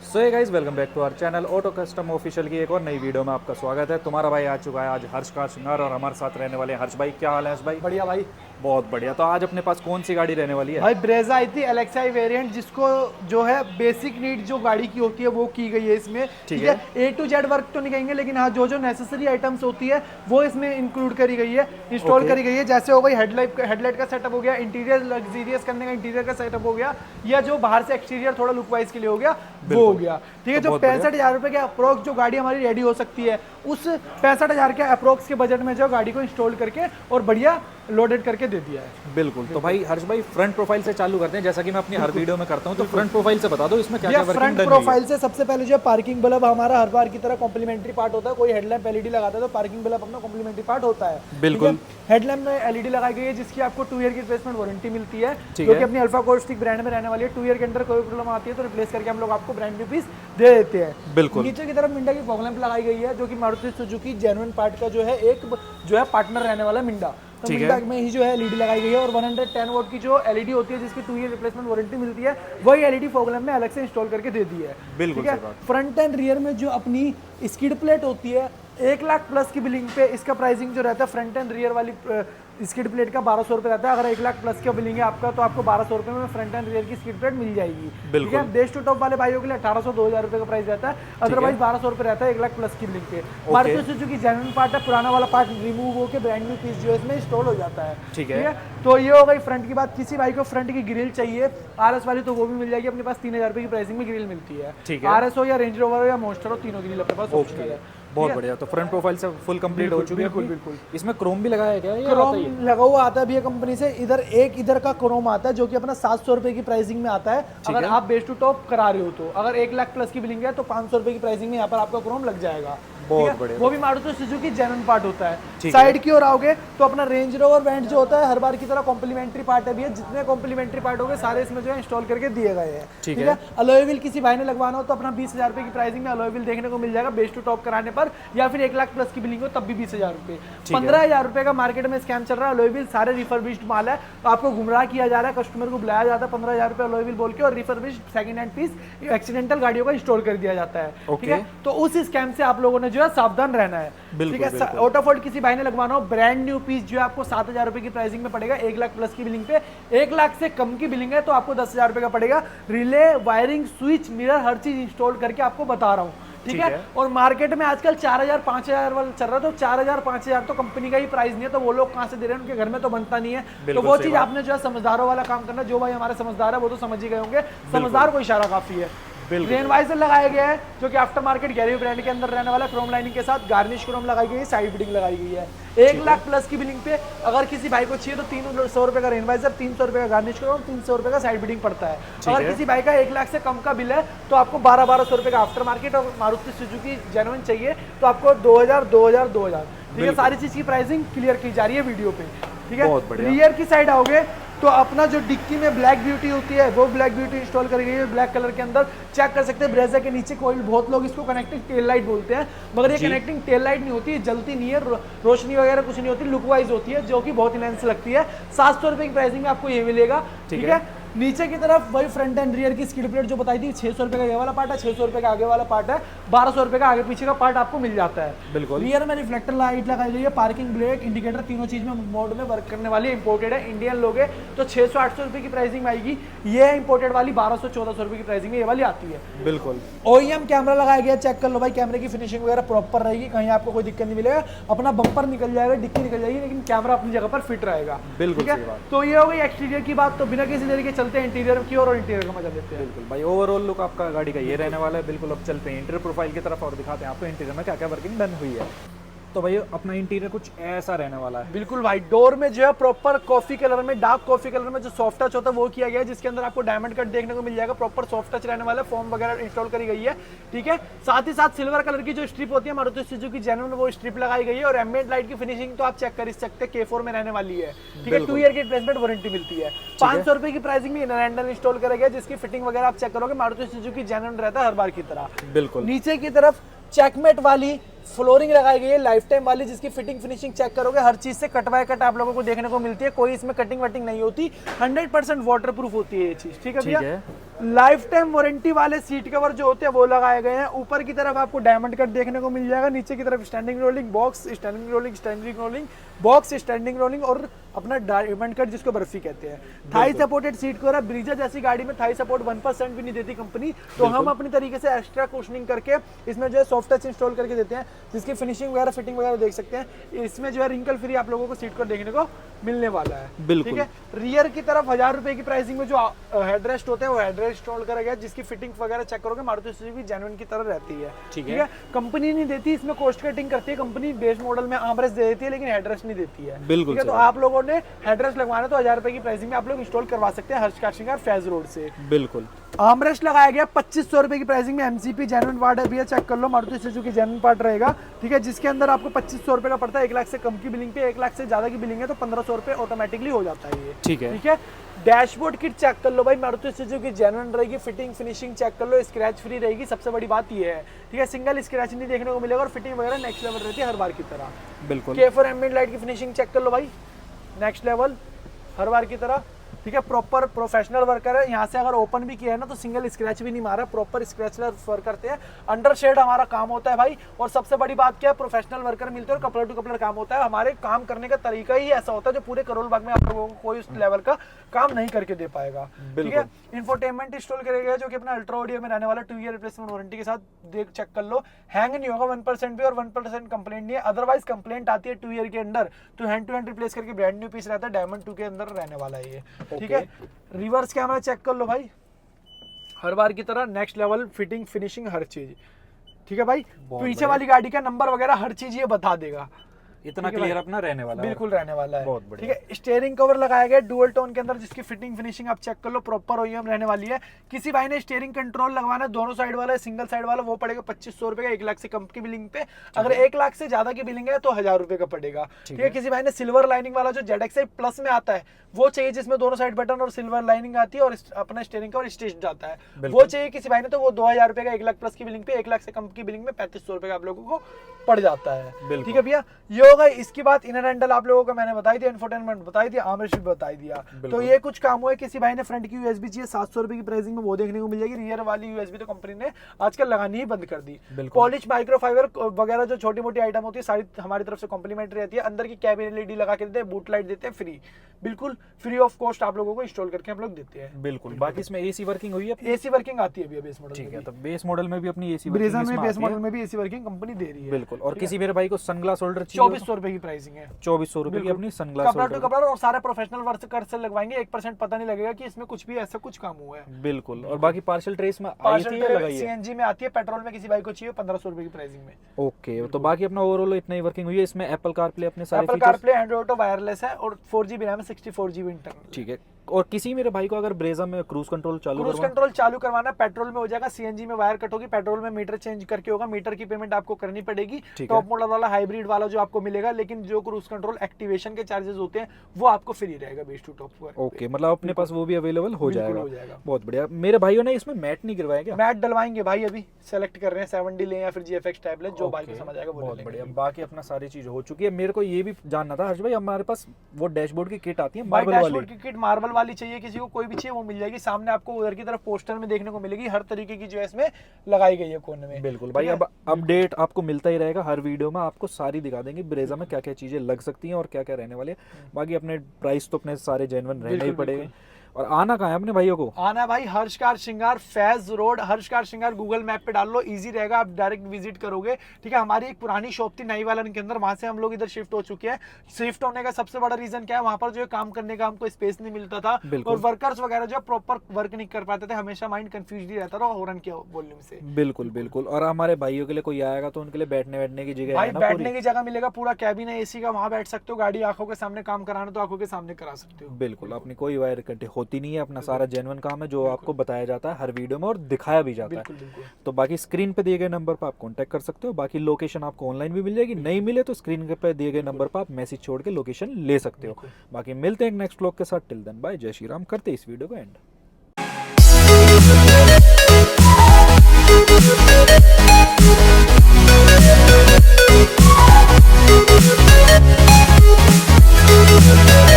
So hey guys, welcome back to our channel auto custom official की एक और नई वीडियो में आपका स्वागत है। तुम्हारा भाई आ चुका है आज हर्ष का श्रृंगार और हमारे साथ रहने वाले हर्ष भाई। क्या हाल है हर्ष भाई? बढ़िया भाई। बहुत बढ़िया। तो आज अपने पास कौन सी गाड़ी रहने वाली है? भाई ब्रेजा आई थी एलेक्साई वेरिएंट, जिसको जो है बेसिक नीड जो गाड़ी की होती है वो की गई है इसमें। ठीक है। ए टू जेड वर्क तो नहीं कहेंगे, लेकिन हाँ जो जो नेसेसरी आइटम्स होती है वो इसमें इंक्लूड करी गई है, इंस्टॉल करी गई है। जैसे हो गई हेडलाइट का सेटअप हो गया, इंटीरियर लग्जरियस करने का इंटीरियर का सेटअप हो गया, या जो बाहर से एक्सटीरियर थोड़ा लुक वाइज के लिए हो गया वो हो गया। ठीक है। तो जो 65,000 रुपए के अप्रोक्स जो गाड़ी हमारी रेडी हो सकती है, उस 65,000 के अप्रोक्स के बजट में जो गाड़ी को इंस्टॉल करके और बढ़िया लोडेड करके दे दिया है। बिल्कुल। तो भाई हर्ष भाई, फ्रंट प्रोफाइल से चालू करते हैं, जैसा कि मैं अपनी हर वीडियो में करता हूं। तो फ्रंट प्रोफाइल से बता दो इसमें क्या क्या वर्किंग फ्रंट डन हुई है। प्रोफाइल से सबसे पहले जो पार्किंग बल्ब हमारा हर बार की तरह कॉम्प्लीमेंट्री पार्ट होता है। कोई हेडलैम्प एलईडी लगाता है तो पार्किंग बल्ब अपना कॉम्प्लीमेंट्री पार्ट होता है। बिल्कुल। हेडलैम्प में एलईडी लगाई गई है, जिसकी आपको 2 ईयर की रिप्लेसमेंट वारंटी मिलती है, ठीक जो है। कि अपनी अल्फा कोस्टिक ब्रांड में रहने वाली है। 2 ईयर के अंदर कोई प्रॉब्लम आती है तो रिप्लेस करके हम लोग आपको ब्रांड न्यू पीस दे देते हैं। बिल्कुल। नीचे की तरफ मिंडा की फॉग लैंप लगाई गई है, जो कि मारुति सुजुकी जेन्युइन पार्ट का जो है एक जो है पार्टनर रहने वाला मिंडा। तो मिंडा में ही जो है एलईडी लगाई गई है, और 110 वोल्ट की जो एलईडी होती है जिसकी 2 ईयर रिप्लेसमेंट वारंटी मिलती है, वही एलईडी फॉग लैंप में अलग से इंस्टॉल करके दे दी है। बिल्कुल ठीक है। फ्रंट एंड रियर में जो अपनी स्किड प्लेट होती है, 1 लाख प्लस की बिलिंग पे इसका प्राइसिंग जो रहता है फ्रंट एंड रियर वाली स्किड प्लेट का 1200 रुपये रहता है। अगर 1 लाख प्लस का बिलिंग है आपका तो आपको 1200 रुपये में फ्रंट एंड रियर की स्किड प्लेट मिल जाएगी। ठीक है। बेस टू टॉप वाले भाइयों के लिए 1800-2000 रुपये का प्राइस रहता है, अदरवाइज 1200 रुपये रहता है 1 लाख प्लस की बिलिंग पे। मारुति सुजुकी जेन्युइन पार्ट है, पुराना वाला पार्ट रिमूव होकर ब्रांड न्यू पीस जो है इसमें इंस्टॉल हो जाता है। ठीक है। तो ये हो गई फ्रंट की बात। किसी भाई को फ्रंट की ग्रिल चाहिए आरएस वाली तो वो भी मिल जाएगी अपने पास। 3000 रुपये की प्राइसिंग में ग्रिल मिलती है। आरएस हो या रेंज रोवर हो या मोस्टर हो, तीनों ग्रिल अपने पास ऑप्शनल है। बहुत बढ़िया। तो फ्रंट प्रोफाइल से फुल कंप्लीट हो चुकी है। बिल्कुल। इसमें क्रोम भी लगाया गया है या क्रोम लगा हुआ आता है अभी कंपनी से। इधर का क्रोम आता है जो कि अपना 700 रुपए की प्राइसिंग में आता है, अगर आप बेस टू टॉप करा रहे हो तो। अगर 1 लाख प्लस की बिलिंग है तो 500 रुपए की प्राइसिंग में यहाँ पर आपका क्रोम लग जाएगा। बहुत बढ़िया। वो भी मारुति सुजुकी जेन्युइन पार्ट होता है। साइड की ओर आओगे तो अपना रेंज रोवर वेंट जो होता है हर बार की तरह कॉम्प्लीमेंट्री पार्ट है भी है। जितने कॉम्प्लीमेंट्री पार्ट होंगे सारे इसमें जो है इंस्टॉल करके दिए गए हैं। ठीक है। अलॉय व्हील किसी भाई ने लगवाना हो तो अपना 20,000 रुपए की प्राइसिंग में अलॉय व्हील देखने को मिल जाएगा बेस टू टॉप कराने पर, या फिर 1 लाख प्लस की बिलिंग हो तब भी 20,000 रुपए। 15,000 रुपए का मार्केट में स्कैम चल रहा है। अलॉय व्हील सारे रिफर्बिश्ड माल है, तो आपको गुमराह किया जा रहा है, कस्टमर को बुलाया जाता है 15,000 रुपए अलॉय व्हील बोल के, और refurbished second hand piece accidental गाड़ियों का इंस्टॉल कर दिया जाता है। ठीक है। तो उस स्कैम से आप लोगों ने जो है सावधान रहना है। ठीक है। ऑटोफोल्ड किसी भाई ने लगवाना हो, ब्रांड न्यू पीस जो है आपको 7,000 रुपए की प्राइसिंग में पड़ेगा 1 लाख प्लस की बिलिंग पे। 1 लाख से कम की बिलिंग है तो आपको 10,000 रुपए का पड़ेगा। रिले, वायरिंग, स्विच, मिरर हर चीज इंस्टॉल करके आपको बता रहा हूँ। ठीक है। और मार्केट में आजकल 4,000-5,000 वाला चल रहा है, तो 4,000-5,000 तो कंपनी का ही प्राइस नहीं है, तो वो लोग कहाँ से दे रहे हैं, उनके घर में तो बनता नहीं है। तो वो चीज आपने जो है समझदारों वाला काम करना। जो भाई हमारे समझदार है वो तो समझ ही गए होंगे, समझदार को इशारा काफी है। रेन वाइजर लगाया गया है जो कि आफ्टर मार्केट गैरी ब्रांड के अंदर रहने वाला, क्रोम लाइनिंग के साथ गार्निश क्रोम लगाई गई है, साइड बिडिंग लगाई गई है। 1 लाख प्लस की बिलिंग पे अगर किसी भाई को चाहिए तो 300 रुपए का रेन वाइजर, 300 रुपए का गार्निश क्रोम, 300 रुपए का साइड बिडिंग पड़ता है। अगर किसी भाई का 1 लाख से कम का बिल है तो आपको 1200 रुपए का आफ्टर मार्केट और मारुति सुजुकी जेन्युइन चाहिए तो आपको 2,000। ठीक है। सारी चीज की प्राइसिंग क्लियर की जा रही है वीडियो पे। ठीक है। रियर की साइड आओगे तो अपना जो डिक्की में ब्लैक ब्यूटी होती है वो ब्लैक ब्यूटी इंस्टॉल करी गई है ब्लैक कलर के अंदर। चेक कर सकते हैं ब्रेजा के नीचे कोई, बहुत लोग इसको कनेक्टिंग टेल लाइट बोलते हैं, मगर ये कनेक्टिंग टेल लाइट नहीं होती, जलती नहीं है, रोशनी वगैरह कुछ नहीं होती, लुक वाइज होती है, जो कि बहुत इलेंस लगती है। 700 रुपए की प्राइसिंग में आपको ये मिलेगा। ठीक है। नीचे की तरफ वही फ्रंट एंड रियर की स्किड प्लेट जो बताई थी, 600 रुपए का ये वाला पार्ट है, 600 रुपए का आगे वाला पार्ट है, 1200 रुपए का आगे पीछे का पार्ट आपको मिल जाता है। बिल्कुल। रियर में रिफ्लेक्टर लाइट लगाई गई है, पार्किंग ब्रेक, इंडिकेटर, तीनों चीज में मोड में वर्क करने वाली है। इंपोर्टेड है, इंडियन लोगे तो 600-800 रुपए की प्राइसिंग में आएगी। ये है इंपोर्टेड वाली 1200-1400 रुपए की प्राइसिंग में ये वाली आती है। बिल्कुल। OEM कैमरा लगाया गया, चेक कर लो भाई, कैमरे की फिनिशिंग वगैरह प्रॉपर रहेगी, कहीं आपको कोई दिक्कत नहीं मिलेगा। अपना बम्पर निकल जाएगा, डिक्की निकल जाएगी, लेकिन कैमरा अपनी जगह पर फिट रहेगा। बिल्कुल। ठीक है। तो ये हो गई एक्सटीरियर की बात। तो बिना किसी देरी के चलते हैं इंटीरियर की और इंटीरियर का मजा लेते हैं। बिल्कुल भाई, ओवरऑल लुक आपका गाड़ी का ये रहने वाला है। बिल्कुल। अब चलते हैं इंटीरियर प्रोफाइल की तरफ और दिखाते हैं आपको इंटीरियर में क्या क्या वर्किंग डन हुई है। तो भाई अपना इंटीरियर कुछ ऐसा रहने वाला है। बिल्कुल भाई। डोर में जो है प्रॉपर कॉफी कलर में, डार्क कॉफी कलर में जो सॉफ्ट टच होता है वो किया गया है, जिसके अंदर आपको डायमंड कट देखने को मिल जाएगा। प्रॉपर सॉफ्ट टच रहने वाला है, फॉर्म वगैरह इंस्टॉल करी गई है। ठीक है। साथ ही साथ सिल्वर कलर की जो स्ट्रिप होती है मारुति सुजुकी जेन्युइन, वो स्ट्रिप लगाई गई है। और एम्बिएंट लाइट की फिनिशिंग तो आप चेक कर सकते हैं, K4 में रहने वाली है। ठीक है। 2 ईयर की रिप्लेसमेंट वारंटी मिलती है। 500 रुपए की प्राइसिंग में इनर इंस्टॉल करा गया, जिसकी फिटिंग वगैरह आप चेक करोगे मारुति सुजुकी जेन्युइन रहता है हर बार की तरह। बिल्कुल। नीचे की तरफ चेकमेट वाली फ्लोरिंग लगाई गई है लाइफ टाइम वाली, जिसकी फिटिंग फिनिशिंग चेक करोगे हर चीज से कट बाय कट आप लोगों को देखने को मिलती है, कोई इसमें कटिंग वटिंग नहीं होती, 100% वाटर प्रूफ होती है ये चीज, ठीक है भैया। लाइफ टाइम वारंटी वाले सीट कवर जो होते हैं वो लगाए गए हैं। ऊपर की तरफ आपको डायमंड कट देखने को मिल जाएगा, नीचे की तरफ standing rolling box, standing rolling, standing rolling box, standing rolling और अपना डायमंड कट जिसको बर्फी कहते हैं। Thigh supported seat cover, Brezza जैसी गाड़ी में थाई सपोर्ट 1% भी नहीं देती कंपनी, तो हम अपनी तरीके से एक्स्ट्रा कुशनिंग करके इसमें जो है सॉफ्ट टच इंस्टॉल करके देते हैं, जिसकी फिनिशिंग वगैरह फिटिंग वगैरह देख सकते हैं। इसमें जो है रिंकल फ्री आप लोगों को सीट कवर देखने को मिलने वाला है, ठीक है। रियर की तरफ 1000 रुपए की प्राइसिंग में जो हेडरेस्ट होते हैं वो हेडरेस्ट इंस्टॉल करा गया, जिसकी फिटिंग वगैरह चेक करोगे मारुति सुजुकी जेन्युइन की तरह रहती है, ठीक है। कंपनी नहीं देती इसमें, कॉस्ट कटिंग करती है कंपनी, बेस मॉडल में आर्मरेस्ट दे देती है लेकिन हेडरेस्ट नहीं देती है, ठीक है। तो आप लोगों ने हेडरेस्ट लगवाना तो 1000 रुपए की प्राइसिंग में आप लोग इंस्टॉल करवा सकते हैं हर्ष कार श्रृंगार फैज रोड से, बिल्कुल। आर्मरेस्ट लगाया गया 2500 रुपए की प्राइसिंग में, एमसीपी जेन्युइन पार्ट है भैया, चेक कर लो, मारुति सुजुकी जेन्युइन पार्ट रहेगा, ठीक है। जिसके अंदर आपको 2500 रुपए का पड़ता है, 1 लाख से कम की बिलिंग पे, 1 लाख से ज्यादा की बिलिंग है तो 1500 रुपए ऑटोमेटिकली हो जाता है ये, ठीक है। डैशबोर्ड किट चेक कर लो भाई, मारुति सुजुकी जेन्युइन रहेगी, फिटिंग फिनिशिंग चेक कर लो, स्क्रैच फ्री रहेगी, सबसे बड़ी बात ये है, ठीक है। सिंगल स्क्रैच नहीं देखने को मिलेगा और फिटिंग वगैरह नेक्स्ट लेवल रहती है हर बार की तरह, बिल्कुल। K4 एम्बिएंट लाइट की फिनिशिंग चेक कर लो भाई, नेक्स्ट लेवल हर बार की तरह, ठीक है। प्रॉपर प्रोफेशनल वर्कर है, यहाँ से अगर ओपन भी किया है ना तो सिंगल स्क्रैच भी नहीं मारा, प्रॉपर स्क्रैचलेस वर्क करते हैं, अंडर शेड हमारा काम होता है भाई। और सबसे बड़ी बात क्या है, प्रोफेशनल वर्कर मिलते हैं और कपलर टू कपलर काम होता है, हमारे काम करने का तरीका ही ऐसा होता है जो पूरे करोल बाग में आप लोगों को कोई उस लेवल का काम नहीं करके दे पाएगा, ठीक है। इंफोटेनमेंट इंस्टॉल करेगा जो कि अपना अल्ट्रा ऑडियो में रहने वाला 2 ईयर रिप्लेसमेंट वारंटी के साथ, देख चेक कर लो, हैंग नहीं होगा 1% भी और 1% कंप्लेंट नहीं है, अदरवाइज कंप्लेंट आती है 2 ईयर के अंदर तो हैंड टू हैंड रिप्लेस करके ब्रांड न्यू पीस रहता है, डायमंड 2 के अंदर रहने वाला है ये, ठीक है। रिवर्स कैमरा चेक कर लो भाई, हर बार की तरह नेक्स्ट लेवल फिटिंग फिनिशिंग हर चीज, ठीक है भाई। पीछे वाली गाड़ी का नंबर वगैरह हर चीज ये बता देगा, इतना क्लियर अपना रहने वाला है, बिल्कुल रहने वाला है, ठीक है। स्टीयरिंग कवर लगाया गया डुअल टोन के अंदर, जिसकी फिटिंग फिनिशिंग आप चेक कर लो, प्रॉपर ओईएम रहने वाली है। किसी भाई ने स्टीयरिंग कंट्रोल लगवाना है दोनों साइड वाला, सिंगल साइड वाला, वो पड़ेगा 2500 रुपए का, 1 लाख से कम की बिलिंग पे। अगर 1 लाख से ज्यादा की बिलिंग है तो 1000 रुपए का पड़ेगा, ठीक है। किसी भाई ने सिल्वर लाइनिंग वाला जो ZXi प्लस में आता है वो चाहिए, जिसमें दोनों साइड बटन और सिल्वर लाइनिंग आती है और अपना स्टीयरिंग कवर स्टिच जाता है, वो चाहिए किसी भाई ने, तो वो 2000 रुपए का 1 लाख प्लस की बिलिंग पे, 1 लाख से कम की बिलिंग में 3500 रुपए का आप लोगों को पड़ जाता है, ठीक है भैया। ये होगा। इसके बाद इनर हैंडल आप लोगों को मैंने बताई थी, इंफोटेनमेंट बताई थी, आर्मरेस्ट भी बताई दिया, तो ये कुछ काम हुआ है। किसी भाई ने फ्रंट की यूएसबी चाहिए 700 रुपए की प्राइसिंग में, वो देखने को मिल जाएगी। रियर वाली यूएसबी तो कंपनी ने आजकल लगानी ही बंद कर दी। पॉलिश माइक्रोफाइबर वगैरह जो छोटी मोटी आइटम होती है सारी हमारी तरफ से कॉम्प्लीमेंट्री रहती है। अंदर की कैबिन एलईडी लगा के देते हैं, बूट लाइट देते हैं फ्री, बिल्कुल फ्री ऑफ कॉस्ट आप लोगों को इंस्टॉल करके हम लोग देते हैं, बिल्कुल। बाकी इसमें एसी वर्किंग हुई है, एसी वर्किंग आती है अभी बेस मॉडल, ठीक है। तो बेस मॉडल में भी अपनी एसी ब्रीजा में बेस मॉडल में भी एसी वर्किंग कंपनी दे रही है, बिल्कुल। और किसी मेरे भाई को सनग्लास होल्डर चाहिए 2400 रुपए की प्राइसिंग है, 2400 रुपए की अपनी सनग्लास होल्डर, कपड़ा टू कपड़ा, और सारे प्रोफेशनल वर्कर से लगवाएंगे, 1% पता नहीं लगेगा कि इसमें कुछ भी ऐसा कुछ काम हुआ है, बिल्कुल। और बाकी पार्शियल ट्रेस में आई थी या लगाई है, सीएनजी में आती है, पेट्रोल में किसी भाई को चाहिए 1500 रुपए की प्राइसिंग में, ओके। तो बाकी अपना ओवरऑल इतना ही वर्किंग हुई है। इसमें एप्पल कारप्ले अपने सारे features, Apple CarPlay, Android auto wireless है और 4GB रैम है, 64GB इंटरनल, ठीक है। और किसी मेरे भाई को अगर ब्रेजा में क्रूज कंट्रोल चालू करवाना, पेट्रोल में हो जाएगा, सीएनजी में वायर कट होगी, पेट्रोल में मीटर चेंज करके होगा, मीटर की पेमेंट आपको करनी पड़ेगी, टॉप मॉडल वाला हाइब्रिड वाला जो आपको मिलेगा, लेकिन जो क्रूज कंट्रोल एक्टिवेशन के चार्जेस होते हैं वो आपको फ्री रहेगा बेस टू टॉप पर, ओके। मतलब अपने पास वो भी अवेलेबल हो जाएगा, बहुत बढ़िया। मेरे भाइयों ने इसमें मैट नहीं गिरवाया क्या? मैट डलवाएंगे भाई, अभी सेलेक्ट कर रहे हैं 7D ले या फिर GFX टाइप ले, जो भाई को समझ आएगा, बहुत बढ़िया। बाकी अपना सारी चीज हो चुकी है। मेरे को ये भी जानना था हर्ष भाई, हमारे पास वो डैशबोर्ड की किट आती है मार्बल वाली, डैशबोर्ड की किट मार्बल वाली चाहिए किसी को, कोई भी चाहिए वो मिल जाएगी। सामने आपको उधर की तरफ पोस्टर में देखने को मिलेगी, हर तरीके की जो है इसमें लगाई गई है कोने में, बिल्कुल भाई। अब अपडेट आपको मिलता ही रहेगा, हर वीडियो में आपको सारी दिखा देंगे ब्रेजा में क्या क्या चीजें लग सकती हैं और क्या क्या रहने वाले हैं। बाकी अपने प्राइस तो अपने सारे जेन्युइन रहने ही पड़ेगा। और आना कहाँ है अपने भाइयों को? आना भाई हर्ष कार श्रृंगार फैज रोड, हर्ष कार श्रृंगार गूगल मैप पे डाल लो, इजी रहेगा, आप डायरेक्ट विजिट करोगे, ठीक है। हमारी एक पुरानी शॉप थी नई वालन के अंदर, वहां से हम लोग इधर शिफ्ट हो चुके हैं। शिफ्ट होने का सबसे बड़ा रीजन क्या है, वहां पर जो है काम करने का हमको स्पेस नहीं मिलता था और वर्कर्स वगैरह जो प्रॉपर वर्क नहीं कर पाते थे, हमेशा माइंड कंफ्यूज ही रहता था हॉर्न के वॉल्यूम से, बिल्कुल बिल्कुल। और हमारे भाइयों के लिए कोई आएगा तो उनके लिए बैठने की जगह है ना, बैठने की जगह मिलेगा, पूरा कैबिन है एसी का, वहां बैठ सकते हो, गाड़ी आंखों के सामने काम कराना तो आंखों के सामने करा सकते हो, बिल्कुल। अपनी कोई वायर कट होती नहीं है, अपना सारा जेन्युइन काम है जो आपको बताया जाता है हर वीडियो में और दिखाया भी जाता है। तो बाकी स्क्रीन पे दिए गए नंबर पर आप कांटेक्ट कर सकते हो। बाकी लोकेशन आपको ऑनलाइन भी मिल जाएगी, नहीं मिले तो स्क्रीन पे दिए गए नंबर पर आप मैसेज छोड़ के लोकेशन ले सकते हो। बाकी मिलते हैं नेक्स्ट व्लॉग के साथ, टिल देन बाय, जय श्री राम। करते इस वीडियो को एंड। है।